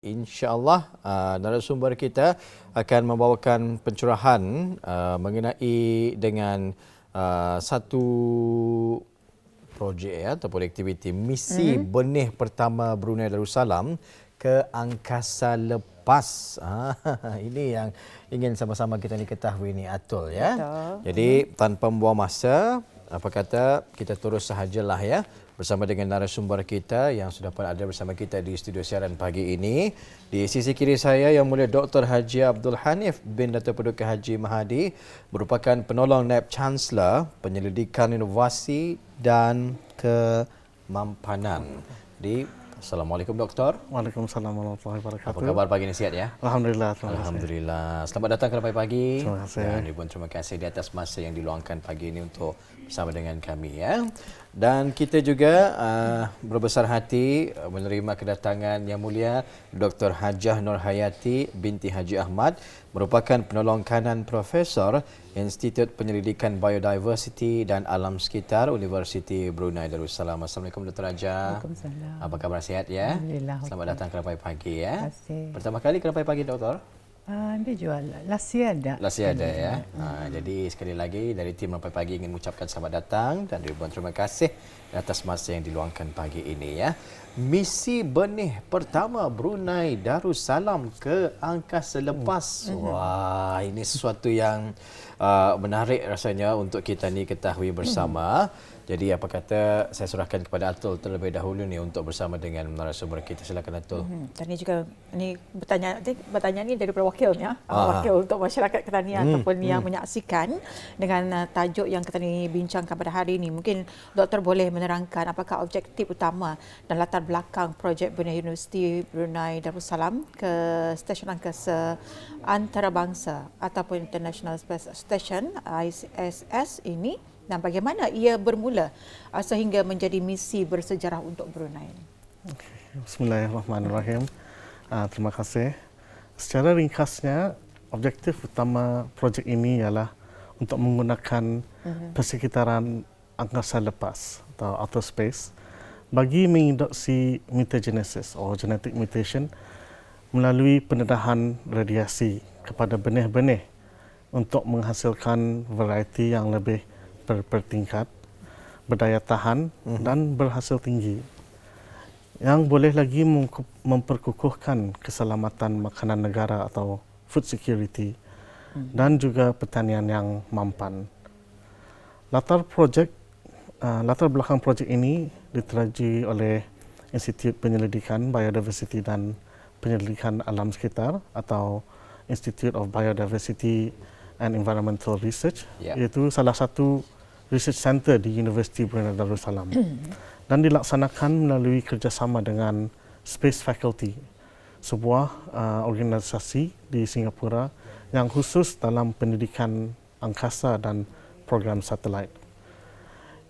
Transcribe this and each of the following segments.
InsyaAllah narasumber kita akan membawakan pencerahan mengenai dengan satu projek ataupun aktiviti misi benih pertama Brunei Darussalam ke angkasa lepas. Ini yang ingin sama-sama kita ketahui ni Atul ya. Betul. Jadi tanpa membuang masa, apa kata kita terus sahajalah ya bersama dengan narasumber kita yang sudah ada bersama kita di studio siaran pagi ini. Di sisi kiri saya Yang Mulia Dr. Haji Abdul Hanif bin Datuk Paduka Haji Mahadi merupakan penolong Naib Chancellor Penyelidikan Inovasi dan Kemampanan. Assalamualaikum Doktor. Waalaikumsalam warahmatullahi wabarakatuh. Apa khabar pagi ini, sihat ya? Alhamdulillah. Alhamdulillah. Selamat datang ke Ramai Pagi. Terima kasih. Dan ribuan terima kasih di atas masa yang diluangkan pagi ini untuk bersama dengan kami ya. Dan kita juga berbesar hati menerima kedatangan Yang Mulia Dr. Hajah Nur Hayati binti Haji Ahmad, merupakan penolong kanan Profesor Institut Penyelidikan Biodiversity dan Alam Sekitar Universiti Brunei Darussalam. Assalamualaikum Dr. Hajah. Waalaikumsalam. Apa khabar, sihat ya? Alhamdulillah. Selamat datang ke Ramai Pagi ya. Terima kasih. Pertama kali ke Ramai Pagi Doktor? Dia jual. Lasi ada. Lasi ada ya. Jadi sekali lagi dari tim Ramai Pagi ingin mengucapkan selamat datang dan ribuan terima kasih atas masa yang diluangkan pagi ini ya. Misi benih pertama Brunei Darussalam ke angkasa lepas. Wah, ini sesuatu yang menarik rasanya untuk kita ni ketahui bersama. Jadi apa kata saya serahkan kepada Atul terlebih dahulu ni untuk bersama dengan narasumber kita. Silakan Atul. Tadi juga ni bertanya ni daripada wakilnya, wakil untuk masyarakat Ketanian ataupun yang menyaksikan dengan tajuk yang kita ni bincangkan pada hari ini. Mungkin doktor boleh menerangkan apakah objektif utama dan latar belakang projek Benih Universiti Brunei Darussalam ke Stesen Angkasa Antarabangsa ataupun International Space Station ISS ini, dan bagaimana ia bermula sehingga menjadi misi bersejarah untuk Brunei. Bismillahirrahmanirrahim. Terima kasih. Secara ringkasnya, objektif utama projek ini ialah untuk menggunakan persekitaran angkasa lepas atau outer space bagi menginduksi mutagenesis atau genetic mutation melalui pendedahan radiasi kepada benih-benih untuk menghasilkan varieti yang lebih bertingkat, berdaya tahan dan berhasil tinggi yang boleh lagi memperkukuhkan keselamatan makanan negara atau food security dan juga pertanian yang mampan. Latar belakang projek ini diterajui oleh Institut Penyelidikan Biodiversity dan Penyelidikan Alam Sekitar atau Institute of Biodiversity and Environmental Research, iaitu salah satu research center di Universiti Brunei Darussalam dan dilaksanakan melalui kerjasama dengan Space Faculty, sebuah organisasi di Singapura yang khusus dalam pendidikan angkasa dan program satelit.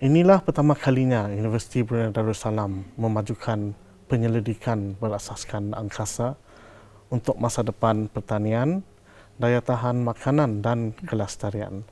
Inilah pertama kalinya Universiti Brunei Darussalam memajukan penyelidikan berasaskan angkasa untuk masa depan pertanian, daya tahan makanan dan kelestarian.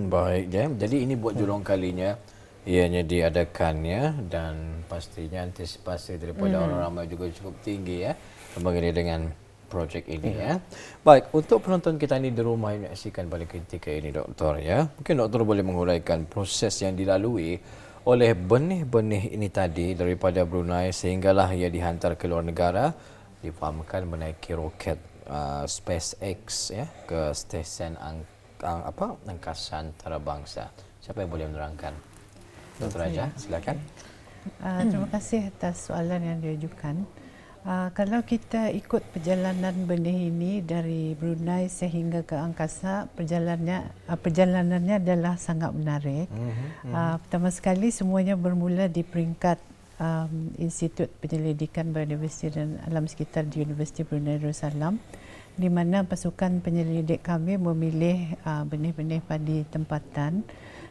Baik ya. Jadi ini buat julung kalinya ianya diadakannya dan pastinya antisipasi daripada orang ramai juga cukup tinggi ya mengenai dengan projek ini ya. Baik, untuk penonton kita ini di rumah yang menyaksikan pada ketika ini Doktor ya. Mungkin Doktor boleh menguraikan proses yang dilalui oleh benih-benih ini tadi daripada Brunei sehinggalah ia dihantar ke luar negara, difahamkan menaiki roket SpaceX ya ke stesen angkasa antarabangsa. Siapa yang boleh menerangkan? Dr. Hajah, silakan. Terima kasih atas soalan yang diajukan. Kalau kita ikut perjalanan benih ini dari Brunei sehingga ke angkasa, perjalanannya adalah sangat menarik. Pertama sekali semuanya bermula di peringkat Institut Penyelidikan Biodiversiti dan Alam Sekitar di Universiti Brunei Darussalam, di mana pasukan penyelidik kami memilih benih-benih padi tempatan,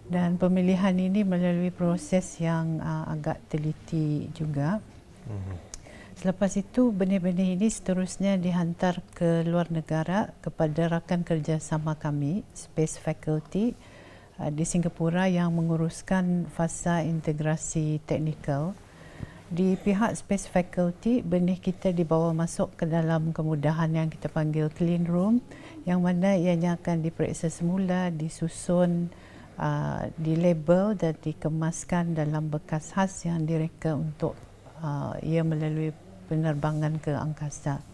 dan pemilihan ini melalui proses yang agak teliti juga. Selepas itu benih-benih ini seterusnya dihantar ke luar negara kepada rakan kerjasama kami, Space Faculty di Singapura yang menguruskan fasa integrasi teknikal. di pihak Space Faculty, benih kita dibawa masuk ke dalam kemudahan yang kita panggil clean room, yang mana ianya akan diperiksa semula, disusun, dilabel dan dikemaskan dalam bekas khas yang direka untuk ia melalui penerbangan ke angkasa.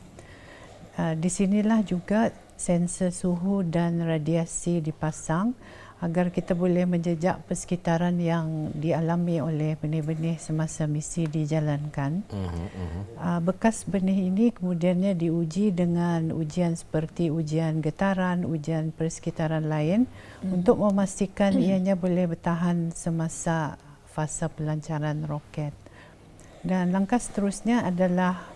Di sinilah juga sensor suhu dan radiasi dipasang agar kita boleh menjejak persekitaran yang dialami oleh benih-benih semasa misi dijalankan. Bekas benih ini kemudiannya diuji dengan ujian seperti ujian getaran, ujian persekitaran lain untuk memastikan ianya boleh bertahan semasa fasa pelancaran roket. Dan langkah seterusnya adalah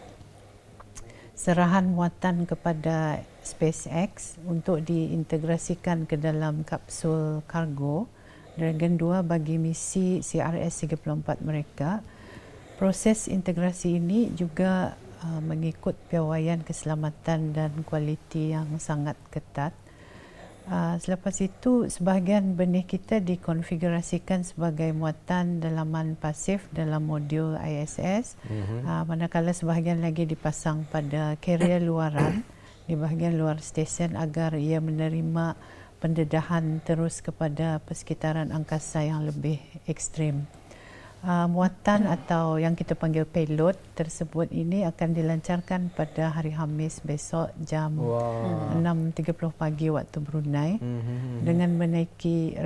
serahan muatan kepada SpaceX untuk diintegrasikan ke dalam kapsul kargo Dragon 2 bagi misi CRS-34 mereka. Proses integrasi ini juga mengikut piawaian keselamatan dan kualiti yang sangat ketat. Selepas itu, sebahagian benih kita dikonfigurasikan sebagai muatan dalaman pasif dalam modul ISS, manakala sebahagian lagi dipasang pada carrier luaran di bahagian luar stesen agar ia menerima pendedahan terus kepada persekitaran angkasa yang lebih ekstrim. Muatan atau yang kita panggil payload tersebut ini akan dilancarkan pada hari Khamis besok jam 6.30 pagi waktu Brunei dengan menaiki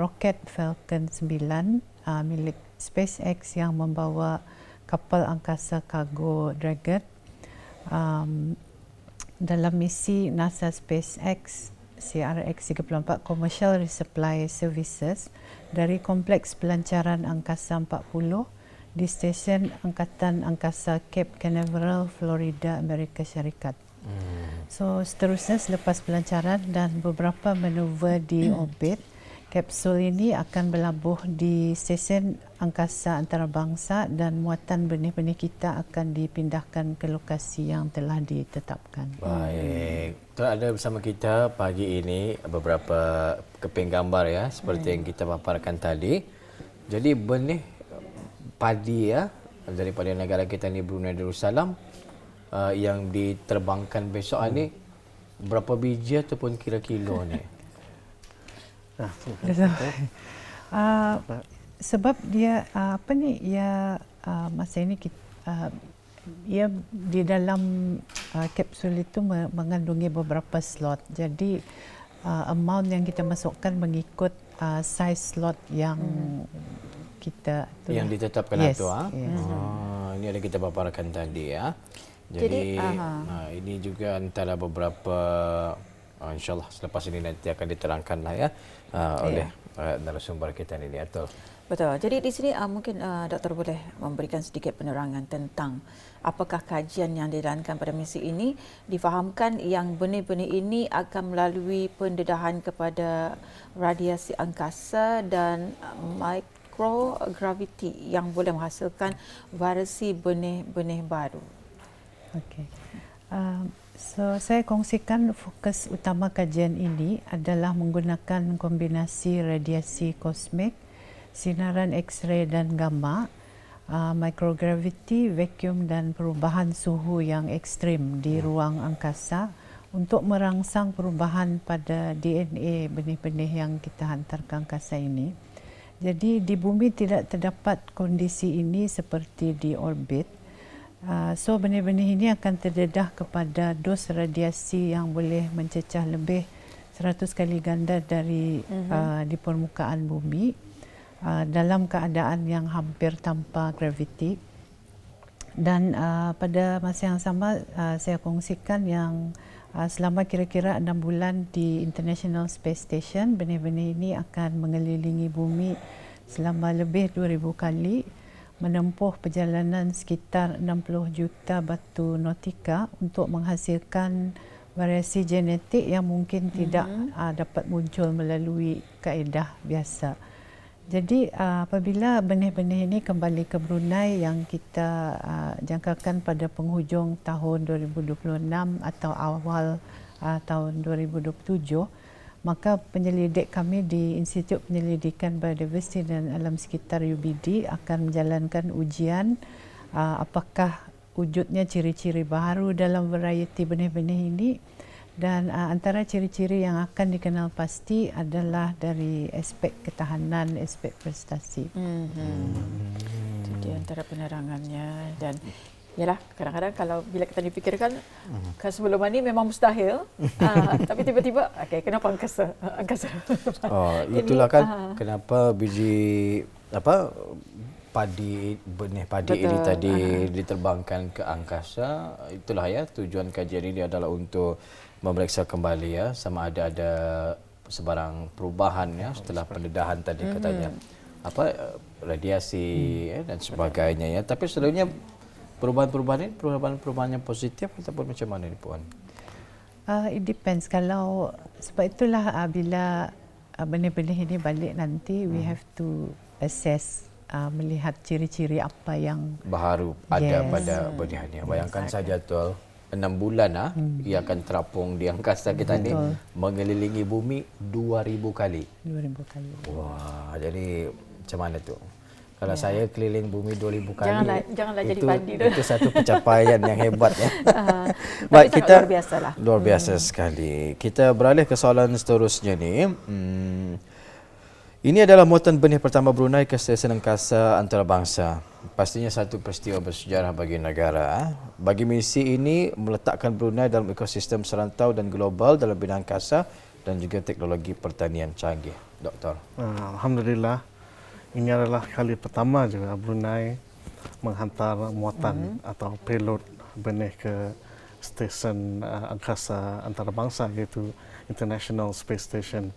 roket Falcon 9 milik SpaceX yang membawa kapal angkasa kargo Dragon dalam misi NASA SpaceX CRX-34 Commercial Resupply Services dari Kompleks Pelancaran Angkasa 40 di Stesen Angkatan Angkasa Cape Canaveral, Florida, Amerika Syarikat. So seterusnya selepas pelancaran dan beberapa manuver di orbit, kapsul ini akan berlabuh di Stesen Angkasa Antarabangsa dan muatan benih-benih kita akan dipindahkan ke lokasi yang telah ditetapkan. Baik. Tuan ada bersama kita pagi ini beberapa keping gambar ya seperti yang kita paparkan tadi. Jadi benih padi ya daripada negara kita ni Brunei Darussalam yang diterbangkan besok ni berapa biji ataupun kilo ni? Sebab dia masa ini ia di dalam kapsul itu mengandungi beberapa slot. Jadi amount yang kita masukkan mengikut size slot yang kita yang ditetapkan yes, itu. Yes. Ini ada kita paparkan tadi ya. Jadi ini juga antara beberapa InsyaAllah selepas ini nanti akan diterangkan lah ya oleh narasumber kita ini Atul. Betul. Jadi di sini mungkin doktor boleh memberikan sedikit penerangan tentang apakah kajian yang dijalankan pada misi ini difahamkan yang benih-benih ini akan melalui pendedahan kepada radiasi angkasa dan microgravity yang boleh menghasilkan variasi benih-benih baru. Okey. So saya kongsikan fokus utama kajian ini adalah menggunakan kombinasi radiasi kosmik, sinaran X-ray dan gamma, microgravity, vacuum dan perubahan suhu yang ekstrim di ruang angkasa untuk merangsang perubahan pada DNA benih-benih yang kita hantar ke angkasa ini. Jadi di bumi tidak terdapat kondisi ini seperti di orbit. So benih-benih ini akan terdedah kepada dos radiasi yang boleh mencecah lebih 100 kali ganda dari di permukaan bumi dalam keadaan yang hampir tanpa graviti. Dan pada masa yang sama saya kongsikan yang selama kira-kira 6 bulan di International Space Station, benih-benih ini akan mengelilingi bumi selama lebih 2000 kali, menempuh perjalanan sekitar 60 juta batu nautika untuk menghasilkan variasi genetik yang mungkin tidak dapat muncul melalui kaedah biasa. Jadi apabila benih-benih ini kembali ke Brunei yang kita jangkakan pada penghujung tahun 2026 atau awal tahun 2027, maka penyelidik kami di Institut Penyelidikan Biodiversiti dan Alam Sekitar UBD akan menjalankan ujian apakah wujudnya ciri-ciri baru dalam varieti benih-benih ini, dan antara ciri-ciri yang akan dikenal pasti adalah dari aspek ketahanan, aspek prestasi. Jadi antara penerangannya, dan yalah, kadang-kadang kalau bila kita dipikirkan sebelum ini memang mustahil, tapi tiba-tiba kenapa angkasa? Itulah kan kenapa biji benih padi ini tadi diterbangkan ke angkasa. Itulah ya, tujuan kajian ini adalah untuk memeriksa kembali ya sama ada sebarang perubahan ya setelah pendedahan tadi katanya radiasi dan sebagainya ya. Tapi sebenarnya perubahan-perubahan ini perubahan yang positif ataupun macam mana ni Puan? It depends. Kalau sebab itulah bila benih-benih ini balik nanti we have to assess, melihat ciri-ciri apa yang baru ada pada benih ini. Bayangkan saja tuan 6 bulan ia akan terapung di angkasa kita ni, mengelilingi bumi 2000 kali. 2000 kali. Wah, jadi macam mana tu? Kalau saya keliling bumi 2000 kali, janganlah jadi padi tu. Itu satu pencapaian yang hebat ya. Baik, kita luar biasa lah. Luar biasa sekali. Kita beralih ke soalan seterusnya ni. Ini adalah muatan benih pertama Brunei ke stesen angkasa antarabangsa. Pastinya satu peristiwa bersejarah bagi negara. Bagi misi ini meletakkan Brunei dalam ekosistem serantau dan global dalam bidang angkasa dan juga teknologi pertanian canggih. Doktor. Alhamdulillah, ini adalah kali pertama juga Brunei menghantar muatan atau payload benih ke stesen angkasa antarabangsa, iaitu International Space Station.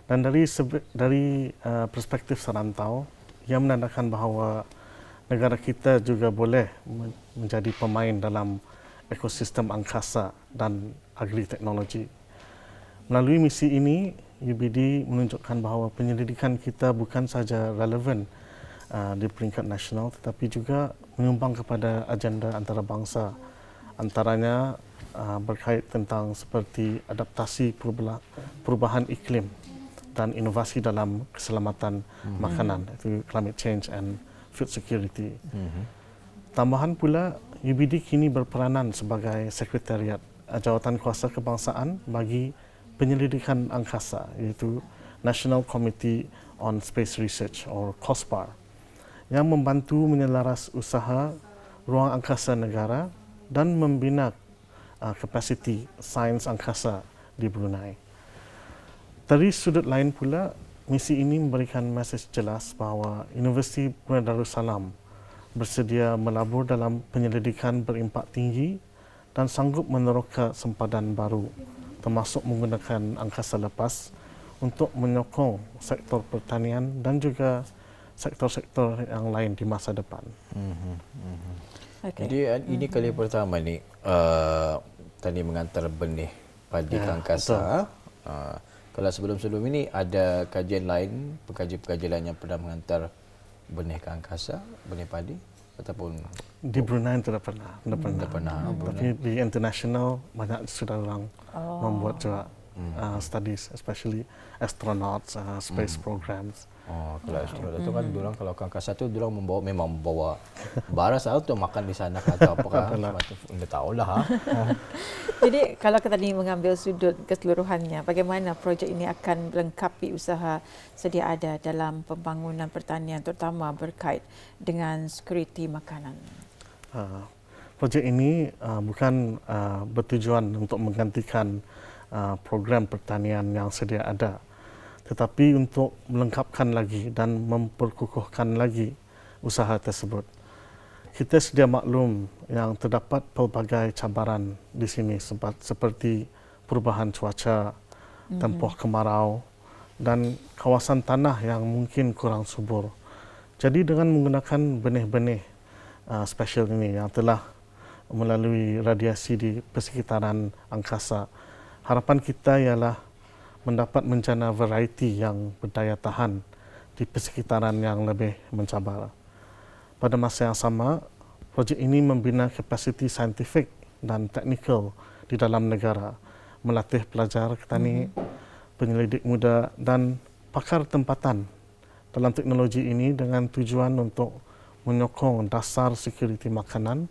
Dan dari perspektif serantau, ia menandakan bahawa negara kita juga boleh menjadi pemain dalam ekosistem angkasa dan agri-teknologi. Melalui misi ini, UBD menunjukkan bahawa penyelidikan kita bukan sahaja relevan di peringkat nasional, tetapi juga menyumbang kepada agenda antarabangsa, antaranya berkait tentang seperti adaptasi perubahan iklim dan inovasi dalam keselamatan makanan, itu climate change and food security. Tambahan pula, UBD kini berperanan sebagai sekretariat jawatan kuasa kebangsaan bagi penyelidikan angkasa, iaitu National Committee on Space Research or COSPAR, yang membantu menyelaras usaha ruang angkasa negara dan membina kapasiti sains angkasa di Brunei. Dari sudut lain pula, misi ini memberikan mesej jelas bahawa Universiti Brunei Darussalam bersedia melabur dalam penyelidikan berimpak tinggi dan sanggup meneroka sempadan baru, termasuk menggunakan angkasa lepas untuk menyokong sektor pertanian dan juga sektor-sektor yang lain di masa depan. Jadi ini kali pertama ni tadi mengantar benih padi ke angkasa. Kalau sebelum-sebelum ini ada kajian lain, pengkaji-pengkaji lain yang pernah mengantar benih ke angkasa, benih padi ataupun di Brunei tidak pernah. Tapi di international banyak sudah orang membuat juga studies, especially astronauts, space programs. Kalau astronaut itu kan diorang kalau ke angkasa tu diorang membawa baras untuk makan di sana atau apakah tidak tahulah. Jadi kalau kita ni mengambil sudut keseluruhannya, bagaimana projek ini akan melengkapi usaha sedia ada dalam pembangunan pertanian, terutama berkait dengan security makanan? Projek ini bukan bertujuan untuk menggantikan program pertanian yang sedia ada, tetapi untuk melengkapkan lagi dan memperkukuhkan lagi usaha tersebut. Kita sedia maklum yang terdapat pelbagai cabaran di sini seperti perubahan cuaca, tempoh kemarau dan kawasan tanah yang mungkin kurang subur. Jadi dengan menggunakan benih-benih special ini yang telah melalui radiasi di persekitaran angkasa, harapan kita ialah mendapat bencana variety yang berdaya tahan di persekitaran yang lebih mencabar. Pada masa yang sama, projek ini membina kapasiti saintifik dan teknikal di dalam negara, melatih pelajar petani, penyelidik muda dan pakar tempatan dalam teknologi ini dengan tujuan untuk menyokong dasar sekuriti makanan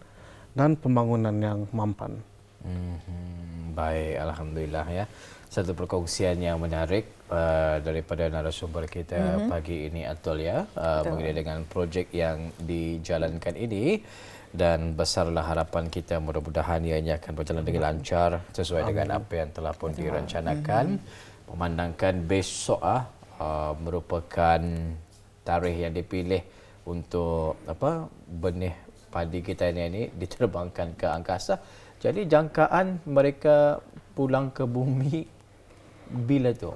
dan pembangunan yang mampan. Baik, alhamdulillah ya. Satu perkongsian yang menarik daripada narasumber kita pagi ini Atul ya, mengenai dengan projek yang dijalankan ini, dan besarlah harapan kita mudah-mudahan ianya akan berjalan dengan lancar sesuai dengan apa yang telah pun direncanakan. Memandangkan besok merupakan tarikh yang dipilih untuk benih padi kita ini diterbangkan ke angkasa. Jadi jangkaan mereka pulang ke bumi bila tu?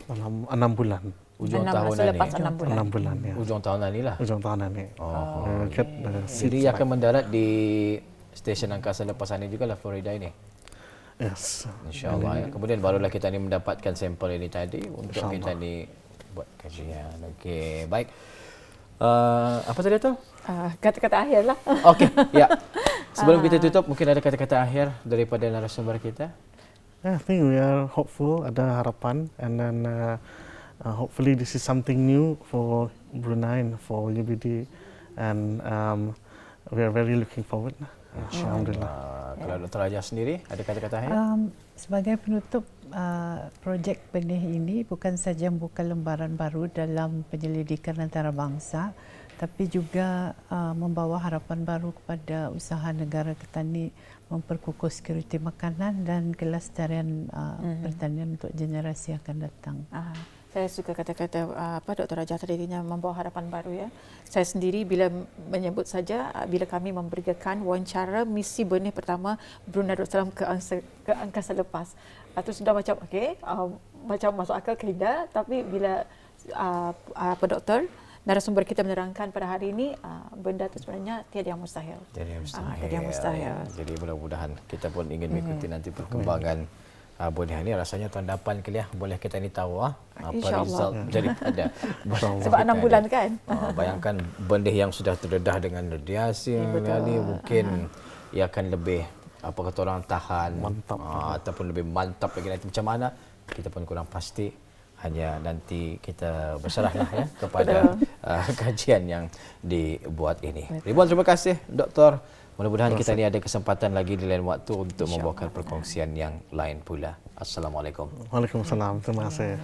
Dalam 6 bulan. Ujung tahun selepas ini. 6 bulan. 6 bulan ya. Ujung tahun ini lah. Ujung tahun ini. Jadi ia akan mendarat di stesen angkasa lepas ini juga lah, Florida ini. Yes. InsyaAllah. Kemudian barulah kita ni mendapatkan sampel ini tadi untuk kita ni buat kajian. Okey, baik. Apa tadi tu? Kata-kata akhir lah. Okey, ya. Sebelum kita tutup, mungkin ada kata-kata akhir daripada narasumber kita. I think we are hopeful, ada harapan, and then hopefully this is something new for Brunei and for UBD, and we are very looking forward. Alhamdulillah. Kalau Dr. Raja sendiri, ada kata-kata akhir? Sebagai penutup, projek benih ini bukan saja membuka lembaran baru dalam penyelidikan antarabangsa, tapi juga membawa harapan baru kepada usaha negara ketani memperkukuh sekuriti makanan dan kelestarian pertanian untuk generasi akan datang. Saya suka kata-kata Dr. Raja tadinya membawa harapan baru ya. Saya sendiri bila menyebut saja bila kami memberikan wawancara misi benih pertama Brunei Darussalam ke angkasa lepas. Itu sudah macam macam masuk akal keindah, tapi bila doktor narasumber kita menerangkan pada hari ini benda itu sebenarnya tiada yang mustahil. Tiada yang mustahil. Jadi mudah-mudahan kita pun ingin mengikuti nanti perkembangan benih ini. Rasanya tahun depan kali ya boleh kita ni tahu apa result daripada sebab 6 bulan kan. Bayangkan benih yang sudah terdedah dengan radiasi ni mungkin ia akan lebih apa kata orang tahan mantap ataupun lebih mantap lagi nanti macam mana kita pun kurang pasti. Hanya nanti kita berserahlah ya kepada kajian yang dibuat ini. Ribuan terima kasih Doktor. Mudah-mudahan kita ni ada kesempatan lagi di lain waktu untuk membawakan perkongsian yang lain pula. Assalamualaikum. Waalaikumsalam. Terima kasih.